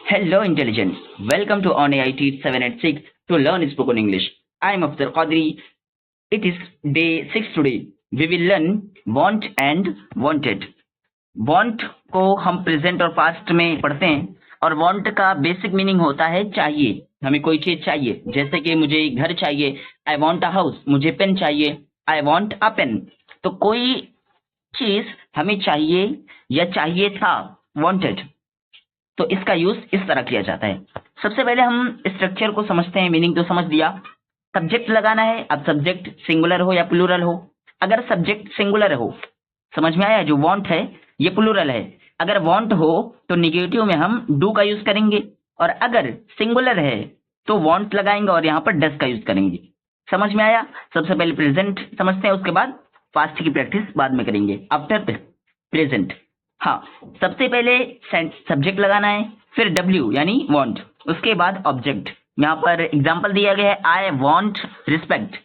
Hello, intelligence. Welcome to On AIT 786 to learn spoken English. I am Afzal Qadri. It is day 6 today. We will learn want and wanted. Want को हम present और past में पढ़ते हैं और want का basic meaning होता है चाहिए. हमें कोई चीज चाहिए, जैसे कि मुझे घर चाहिए, I want a house. मुझे पेन चाहिए, I want a pen. तो कोई चीज हमें चाहिए या चाहिए था, wanted. तो इसका यूज इस तरह किया जाता है. सबसे पहले हम स्ट्रक्चर को समझते हैं. मीनिंग तो समझ दिया. सब्जेक्ट लगाना है. अब सब्जेक्ट सिंगुलर हो या प्लूरल हो. अगर सब्जेक्ट सिंगुलर हो, समझ में आया. जो वांट है ये प्लूरल है. अगर वांट हो तो निगेटिव में हम डू का यूज करेंगे, और अगर सिंगुलर है तो वांट लगाएंगे और यहाँ पर डस का यूज करेंगे. समझ में आया. सबसे पहले प्रेजेंट समझते हैं, उसके बाद पास्ट की प्रैक्टिस बाद में करेंगे. आफ्टर प्रेजेंट, हाँ, सबसे पहले सब्जेक्ट लगाना है, फिर डब्ल्यू यानी वांट, उसके बाद ऑब्जेक्ट. यहाँ पर एग्जांपल दिया गया है, आई वांट रिस्पेक्ट.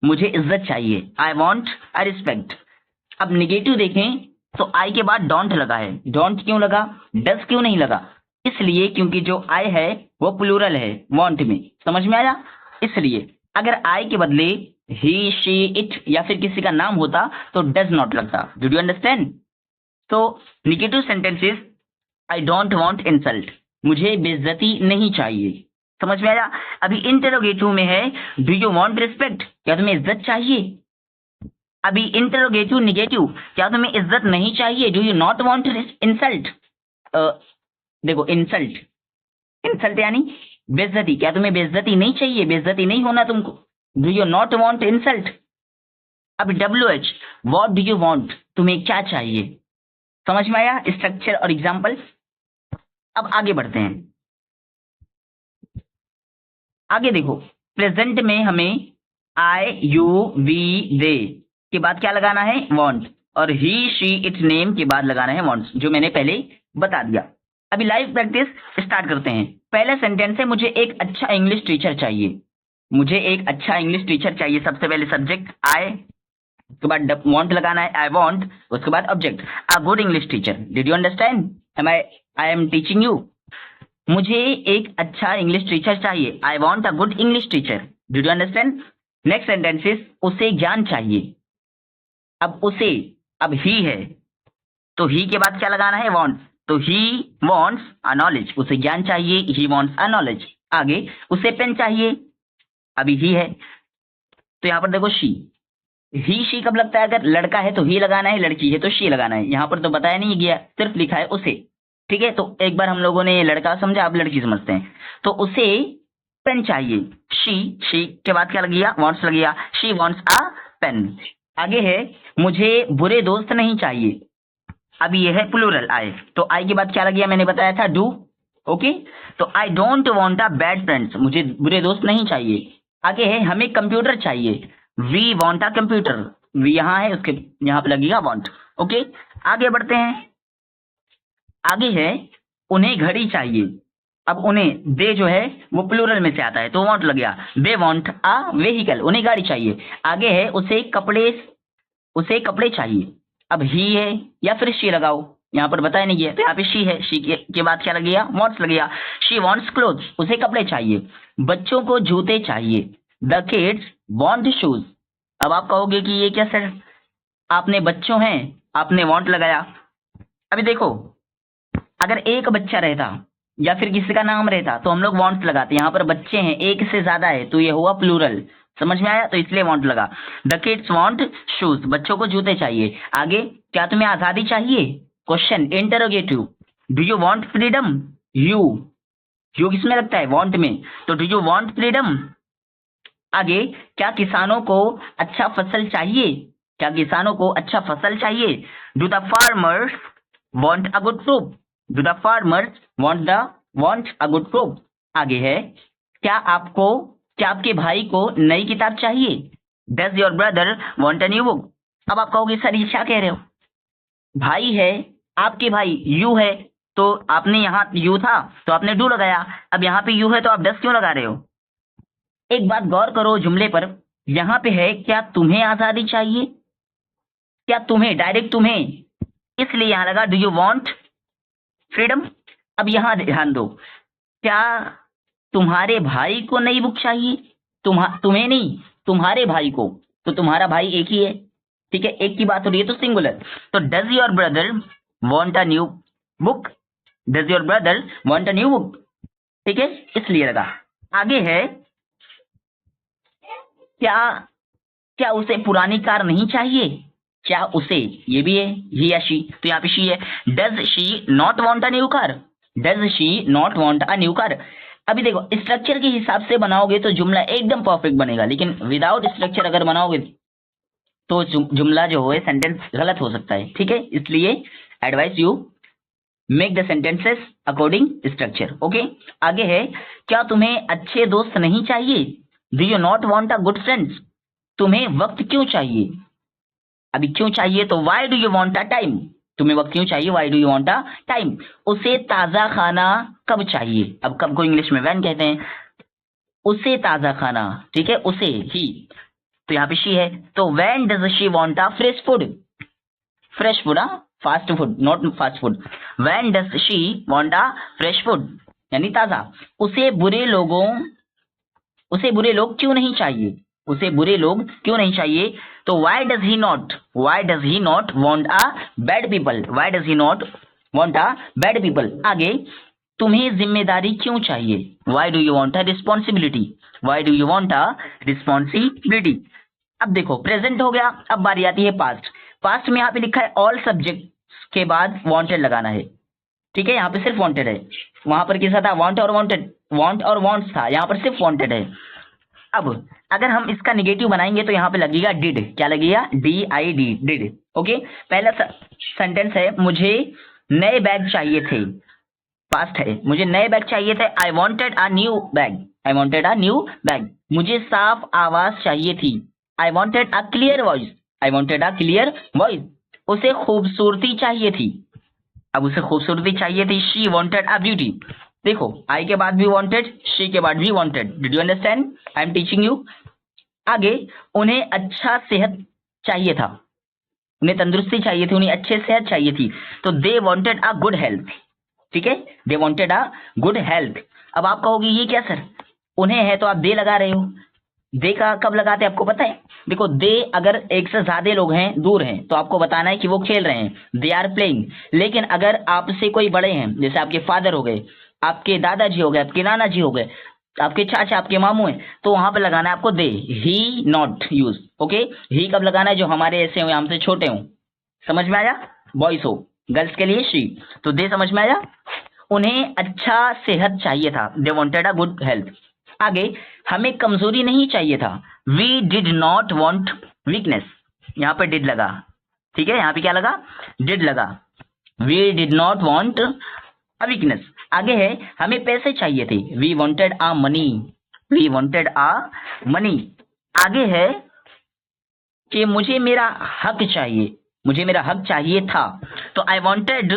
मुझे इज्जत चाहिए. I want a respect. अब निगेटिव देखें तो आई के बाद डोंट लगा है. डोंट क्यों लगा, डस क्यों नहीं लगा? इसलिए क्योंकि जो आई है वो प्लूरल है वांट में. समझ में आया. इसलिए अगर आई के बदले ही, शी, इट या फिर किसी का नाम होता तो डज नॉट लगता. Did you understand? तो negative sentences, I don't want insult. मुझे बेइज्जती नहीं चाहिए. समझ में आया. अभी इंटरोगेटिव में है, डू यू वांट रिस्पेक्ट. क्या तुम्हें इज्जत चाहिए? अभी इंटरोगेटिव निगेटिव, क्या तुम्हें इज्जत नहीं चाहिए. Do you not want insult. देखो, इंसल्ट, इंसल्ट यानी बेइज्जती. क्या तुम्हें बेइज्जती नहीं चाहिए, बेइज्जती नहीं होना तुमको. Do you not want insult. अब W H, what do you want. तुम्हें क्या चाहिए. समझ में आया स्ट्रक्चर और एग्जाम्पल. अब आगे बढ़ते हैं. आगे देखो, प्रेजेंट में हमें आई, यू, वी, दे के बाद क्या लगाना है, वांट, और ही, शी, इट, नेम के बाद लगाना है वांट्स, जो मैंने पहले बता दिया. अभी लाइव प्रैक्टिस स्टार्ट करते हैं. पहला सेंटेंस है, मुझे एक अच्छा इंग्लिश टीचर चाहिए. मुझे एक अच्छा इंग्लिश टीचर चाहिए. सबसे पहले सब्जेक्ट आई, उसके बाद वांट लगाना है, आई वांट, उसके बाद object, a good English teacher. Did you understand? I am teaching you. मुझे एक अच्छा इंग्लिश टीचर चाहिए. I want a good English teacher. Did you understand? Next sentence is, उसे ज्ञान चाहिए. अब उसे, अब ही है तो ही के बाद क्या लगाना है, वांट. तो ही वांट्स अ नॉलेज. उसे ज्ञान चाहिए, ही वांट्स अ नॉलेज. आगे, उसे पेन चाहिए. अभी ही है तो यहाँ पर देखो शी. ही, शी कब लगता है? अगर लड़का है तो ही लगाना है, लड़की है तो शी लगाना है. यहाँ पर तो बताया नहीं गया, सिर्फ लिखा है उसे. ठीक है, तो एक बार हम लोगों ने लड़का समझा, अब लड़की समझते हैं. तो उसे पेन चाहिए. शी के बाद क्या लग गया, वांट्स लग गया. She wants a pen. आगे है, मुझे बुरे दोस्त नहीं चाहिए. अब ये है प्लूरल आई, तो आई के बाद क्या लग गया, मैंने बताया था डू. ओके, तो आई don't want a bad friends. मुझे बुरे दोस्त नहीं चाहिए. आगे है, हमें कंप्यूटर चाहिए. We want a computer. We यहाँ है, उसके यहाँ पे लगेगा वांट. ओके, आगे बढ़ते हैं. आगे है, उन्हें घड़ी चाहिए. अब उन्हें, दे जो है वो प्लूरल में से आता है तो वांट लग गया. They want a vehicle. उन्हें गाड़ी चाहिए. आगे है, उसे कपड़े चाहिए. अब ही है या फिर शी लगाओ, यहाँ पर बताया नहीं गया तो यहाँ पे शी है. शी के बाद क्या लगेगा, वांट्स लगेगा. She wants clothes. उसे कपड़े चाहिए. बच्चों को जूते चाहिए. The kids want shoes. अब आप कहोगे कि ये क्या सर, आपने बच्चों हैं, आपने वांट लगाया. अभी देखो, अगर एक बच्चा रहता या फिर किसी का नाम रहता तो हम लोग वांट्स लगाते. यहाँ पर बच्चे हैं, एक से ज्यादा है तो ये हुआ प्लूरल. समझ में आया, तो इसलिए वांट लगा. The kids want shoes. बच्चों को जूते चाहिए. आगे, क्या तुम्हें आजादी चाहिए. Question, interrogative. Do you want freedom. You, you किसमें लगता है, वांट में. तो डू यू वांट फ्रीडम. आगे, क्या किसानों को अच्छा फसल चाहिए. क्या किसानों को अच्छा फसल चाहिए. Do the farmers want a good crop. Do the farmers want a good crop. आगे है, क्या आपके भाई को नई किताब चाहिए. Does your brother want a new book. अब आप कहोगे सर ये क्या कह रहे हो, भाई है, आपके भाई, यू है तो आपने यहाँ यू था तो आपने डू लगाया. अब यहाँ पे यू है तो आप डज क्यों लगा रहे हो. एक बात गौर करो जुमले पर. यहाँ पे है, क्या तुम्हें आजादी चाहिए. क्या तुम्हें, डायरेक्ट तुम्हें, इसलिए यहाँ लगा डू यू वांट फ्रीडम. अब यहाँ ध्यान दो, क्या तुम्हारे भाई को नई बुक चाहिए? तुम्हें नहीं, तुम्हारे भाई को, तो तुम्हारा भाई एक ही है, ठीक है, एक की बात हो रही है तो सिंगुलर। तो does your brother want a new book? Does your brother want a new book? ठीक है, इसलिए लगा। आगे है, क्या क्या उसे पुरानी कार नहीं चाहिए? क्या उसे, ये भी है, ही या शी, तो यहाँ पे शी है। Does she not want a new car? Does she not want a new car? अभी देखो, स्ट्रक्चर के हिसाब से बनाओगे तो जुमला एकदम परफेक्ट बनेगा, लेकिन विदाउट स्ट्रक्चर अगर बनाओगे तो जुमला जो है सेंटेंस गलत हो सकता है, ठीक है, इसलिए advice you make the sentences according structure. Okay, आगे है, क्या तुम्हें अच्छे दोस्त नहीं चाहिए? Do you not want a good friends? तुम्हें वक्त क्यों चाहिए? अभी क्यों चाहिए, तो why do you want a time? तुम्हें वक्त क्यों चाहिए, why do you want a time? उसे ताजा खाना कब चाहिए? अब कब को इंग्लिश में व्हेन कहते हैं, उसे ताजा खाना, ठीक है, उसे, ही, तो यहाँ पे शी है, तो when does she want a fresh food? Fresh food, fast food, not fast food. When does she want a fresh food, यानी ताजा। उसे बुरे लोग क्यों नहीं चाहिए? उसे बुरे लोग क्यों नहीं चाहिए? तो why does he not want a bad people? Why does he not want a bad people? आगे, तुम्हें जिम्मेदारी क्यों चाहिए? Why do you want a responsibility? Why do you want a responsibility? अब देखो, प्रेजेंट हो गया, अब बारी आती है पास्ट। पास्ट में यहाँ पे लिखा है ऑल सब्जेक्ट के बाद वांटेड लगाना है, ठीक है, यहाँ पे सिर्फ वांटेड है। वहां पर कैसा था, वांट और वांटेड, वांट और वांट्स था, यहाँ पर सिर्फ वांटेड है। अब अगर हम इसका निगेटिव बनाएंगे तो यहाँ पे लगेगा डिड, क्या लगेगा, DID, डिड। ओके, पहला सेंटेंस है, मुझे नए बैग चाहिए थे, पास्ट है, मुझे नए बैग चाहिए थे, I wanted a new bag, I wanted a new bag. मुझे साफ आवाज चाहिए थी, I wanted a clear voice, I wanted a clear voice. उसे खूबसूरती चाहिए थी, अब उसे खूबसूरती चाहिए थी, शी वॉन्टेड अ ब्यूटी। देखो, आई के बाद भी वांटेड, शी के बाद भी wanted, did you understand, I am teaching you. आगे, उन्हें अच्छा सेहत चाहिए था, उन्हें तंदुरुस्ती चाहिए थी, उन्हें अच्छे सेहत चाहिए थी, तो दे वांटेड अ गुड हेल्थ, ठीक है, दे वांटेड अ गुड हेल्थ। अब आप कहोगे ये क्या सर, उन्हें है तो आप दे लगा रहे हो, दे का कब लगाते हैं आपको पता है? देखो, दे अगर एक से ज्यादा लोग हैं, दूर हैं, तो आपको बताना है कि वो खेल रहे हैं, दे आर प्लेइंग। लेकिन अगर आपसे कोई बड़े हैं, जैसे आपके फादर हो गए, आपके दादाजी हो गए, आपके नाना जी हो गए, आपके चाचा, आपके मामू हैं, तो वहां पर लगाना है आपको दे, ही नॉट यूज। ओके, ही कब लगाना है, जो हमारे ऐसे हो, हमसे छोटे हो, समझ में आया, बॉयज हो, गर्ल्स के लिए शी, तो दे समझ में आया। उन्हें अच्छा सेहत चाहिए था, they wanted a good health. आगे, हमें कमजोरी नहीं चाहिए था, we did not want weakness, यहाँ पर डिड लगा, ठीक है, यहाँ पे क्या लगा, डिड लगा, we did not want a weakness. आगे है, हमें पैसे चाहिए थे, we wanted a money, we wanted a money. आगे है कि मुझे मेरा हक चाहिए, मुझे मेरा हक चाहिए था, तो I wanted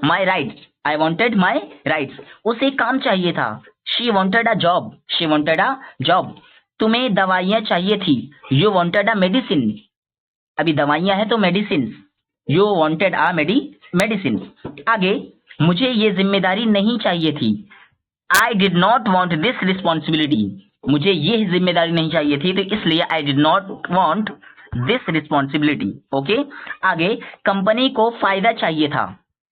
my rights, I wanted my rights. उसे काम चाहिए था, she wanted a job, she wanted a job. तुम्हें दवाइयां चाहिए थी, यू वॉन्टेड अ मेडिसिन, अभी दवाइयां हैं तो medicine, you wanted a medicine. आगे, मुझे ये जिम्मेदारी नहीं चाहिए थी, I did not want this responsibility, मुझे ये जिम्मेदारी नहीं चाहिए थी, तो इसलिए I did not want this responsibility. Okay, आगे, कंपनी को फायदा चाहिए था,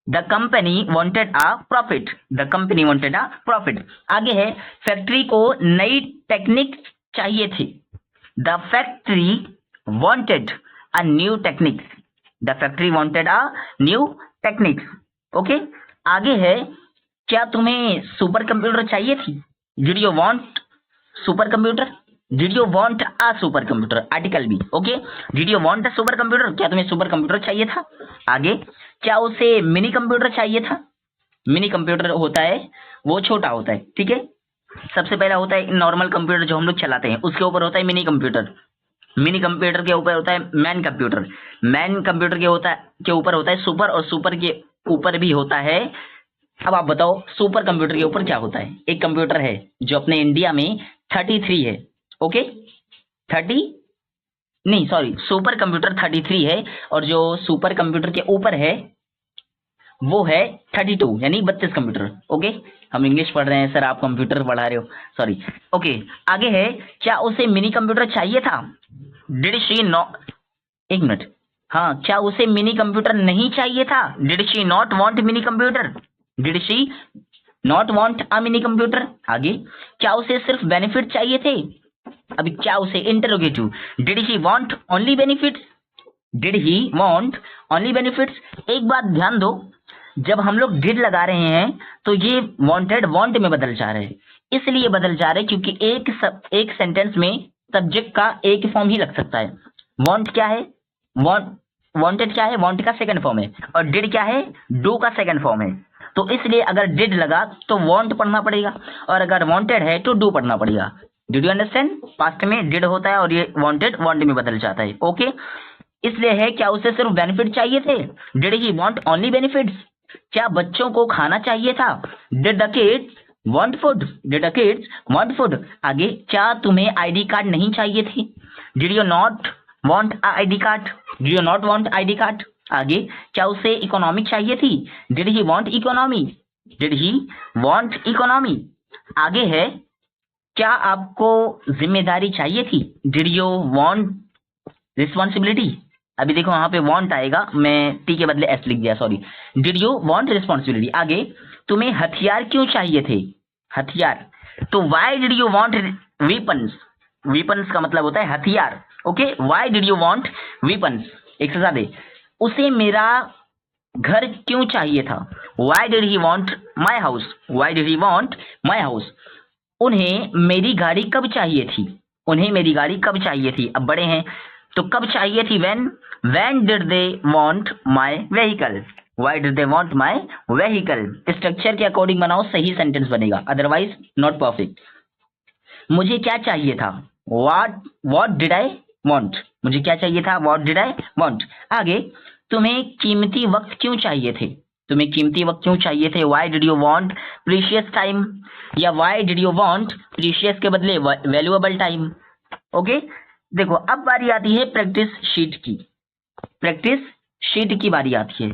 the company wanted a profit, the company wanted a profit. आगे है, फैक्ट्री को नई टेक्निक चाहिए थी, the factory wanted a new techniques, the factory wanted a new techniques. Okay, आगे है, क्या तुम्हें सुपर कंप्यूटर चाहिए थी, did you want super computer, did you want a super computer, article B. Okay, did you want a super computer, क्या तुम्हें super computer चाहिए था। आगे, क्या उसे मिनी कंप्यूटर चाहिए था, मिनी कंप्यूटर होता है वो छोटा होता है, ठीक है, सबसे पहला होता है नॉर्मल कंप्यूटर जो हम लोग चलाते हैं, उसके ऊपर होता है मिनी कंप्यूटर, मिनी कंप्यूटर के ऊपर होता है मैन कंप्यूटर, मैन कंप्यूटर के ऊपर होता है सुपर, और सुपर के ऊपर भी होता है। अब आप बताओ, सुपर कंप्यूटर के ऊपर क्या होता है? एक कंप्यूटर है जो अपने इंडिया में 33 है, ओके, 30 नहीं, सॉरी, सुपर कंप्यूटर 33 है, और जो सुपर कंप्यूटर के ऊपर है वो है 32 यानी 32 कंप्यूटर। ओके, हम इंग्लिश पढ़ रहे हैं सर, आप कंप्यूटर पढ़ा रहे हो, सॉरी। ओके, आगे है, क्या उसे मिनी कंप्यूटर चाहिए था? डिड शी नॉट, एक मिनट, हाँ, क्या उसे मिनी कंप्यूटर नहीं चाहिए था? Did she not want mini computer? Did she not want a mini computer? आगे, क्या उसे सिर्फ बेनिफिट चाहिए थे? अभी क्या उसे, interrogative, did he want only benefits? Did he want only benefits? एक बात ध्यान दो, जब हम लोग डिड लगा रहे हैं तो ये वांटेड वांट में बदल जा रहे हैं, इसलिए बदल जा रहे हैं क्योंकि एक सेंटेंस में सब्जेक्ट का एक फॉर्म ही लग सकता है। वांट क्या है, वांटेड क्या है, वांट का सेकंड फॉर्म है, और डिड क्या है, डू का सेकंड फॉर्म है। तो इसलिए अगर डिड लगा तो वांट पढ़ना पड़ेगा, और अगर वांटेड है तो डू पढ़ना पड़ेगा। Did you understand? पास्ट में डिड होता है और ये वांटेड वांट में बदल जाता है। ओके, इसलिए है, क्या उसे सिर्फ बेनिफिट चाहिए थे? Did he want only benefits? क्या बच्चों को खाना चाहिए था? Did the kids want food? Did the kids want food? आगे, क्या तुम्हें आईडी कार्ड नहीं चाहिए थी? Did you not want ID card? Did you not want ID card? आगे, क्या उसे इकोनॉमी चाहिए थी? Did he want economy? Did he want economy? आगे है, क्या आपको जिम्मेदारी चाहिए थी? Did you want responsibility? अभी देखो वहां पे वांट आएगा, मैं टी के बदले एस लिख दिया, sorry. Did you want responsibility? आगे, तुम्हें हथियार क्यों चाहिए थे? हथियार, तो why did you want weapons? Weapons का मतलब होता है हथियार। Okay, why did you want weapons? एक से ज्यादा, उसे मेरा घर क्यों चाहिए था? Why did he want my house? Why did he want my house? उन्हें मेरी गाड़ी कब चाहिए थी? उन्हें मेरी गाड़ी कब चाहिए थी? अब बड़े हैं तो कब चाहिए थी? When did they want my vehicle? Why did they want my vehicle? Structure के अकॉर्डिंग बनाओ, सही सेंटेंस बनेगा, अदरवाइज नॉट परफेक्ट। मुझे क्या चाहिए था? What did I want? मुझे क्या चाहिए था? What did I want? आगे, तुम्हें कीमती वक्त क्यों चाहिए थे? तुम्हें कीमती वक्त क्यों चाहिए थे? Why did you want precious time? या why did you want precious के बदले वैल्यूएबल टाइम? ओके, देखो अब बारी आती है प्रैक्टिस शीट की। प्रैक्टिस शीट की बारी आती है,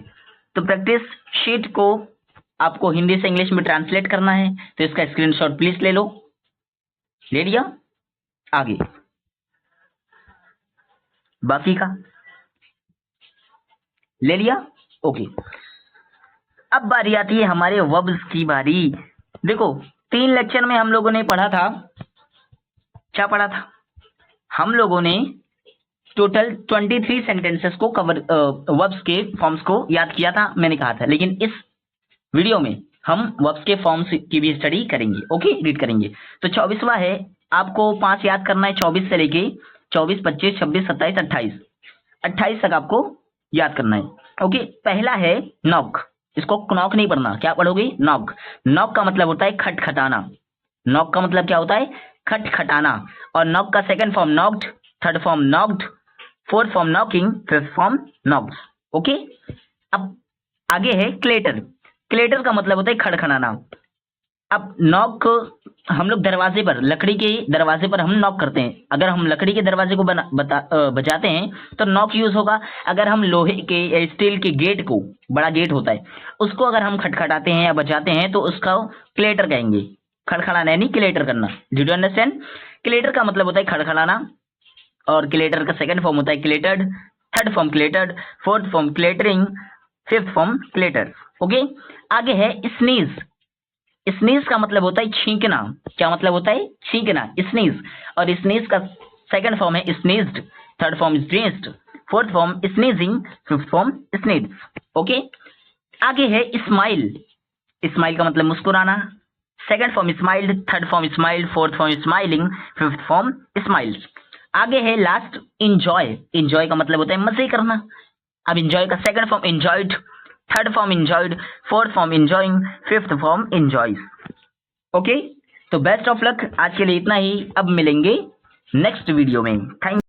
तो प्रैक्टिस शीट को आपको हिंदी से इंग्लिश में ट्रांसलेट करना है, तो इसका स्क्रीनशॉट प्लीज ले लो। ले लिया? आगे बाकी का ले लिया? ओके, अब बारी आती है हमारे वर्ब्स की बारी। देखो 3 लेक्चर में हम लोगों ने पढ़ा था, क्या पढ़ा था? हम लोगों ने टोटल 23 सेंटेंसेस को कवर, वर्ब्स के फॉर्म्स को याद किया था, मैंने कहा था। लेकिन इस वीडियो में हम वर्ब्स के फॉर्म्स की भी स्टडी करेंगे। ओके, रीड करेंगे। तो 24वां है, आपको 5 याद करना है, 24 से लेके 24, 25, 26, 27, 28, 28 तक आपको याद करना है। ओके, पहला है नॉक। इसको नॉक नहीं पढ़ना, क्या पढ़ोगे? नॉक। नॉक का मतलब होता है खटखटाना। नॉक का मतलब क्या होता है? खटखटाना। और नॉक का second form knocked, third form knocked, fourth form knocking, fifth form knocked. Okay, अब आगे है क्लेटर। क्लेटर का मतलब होता है खड़खड़ाना। अब नॉक, हम लोग दरवाजे पर, लकड़ी के दरवाजे पर हम नॉक करते हैं। अगर हम लकड़ी के दरवाजे को बजाते हैं तो नॉक यूज होगा। अगर हम लोहे के, स्टील के गेट को, बड़ा गेट होता है, उसको अगर हम खटखटाते हैं या बजाते हैं तो उसका क्लेटर कहेंगे। खड़खड़ाना यानी क्लेटर करना। Did you understand? क्लेटर का मतलब होता है खड़खड़ाना, और क्लेटर का सेकंड फॉर्म होता है cluttered, third form cluttered, fourth form cluttering, fifth form clutter. Okay, आगे है स्नीज। स्नीज का मतलब होता है छींकना। क्या मतलब होता है? छींकना, स्नीज। और स्नीज का सेकंड फॉर्म है sneezed, third form sneezed, fourth form sneezing, fifth form sneezed. Okay, आगे है स्माइल। स्माइल का मतलब मुस्कुराना। Second form smiled, third form smiled, fourth form smiling, fifth form smiles. आगे है लास्ट इंजॉय। इंजॉय का मतलब होता है मजे करना। अब इंजॉय का second form enjoyed, third form enjoyed, fourth form enjoying, fifth form enjoys. Okay, तो बेस्ट ऑफ लक। आज के लिए इतना ही, अब मिलेंगे नेक्स्ट वीडियो में। थैंक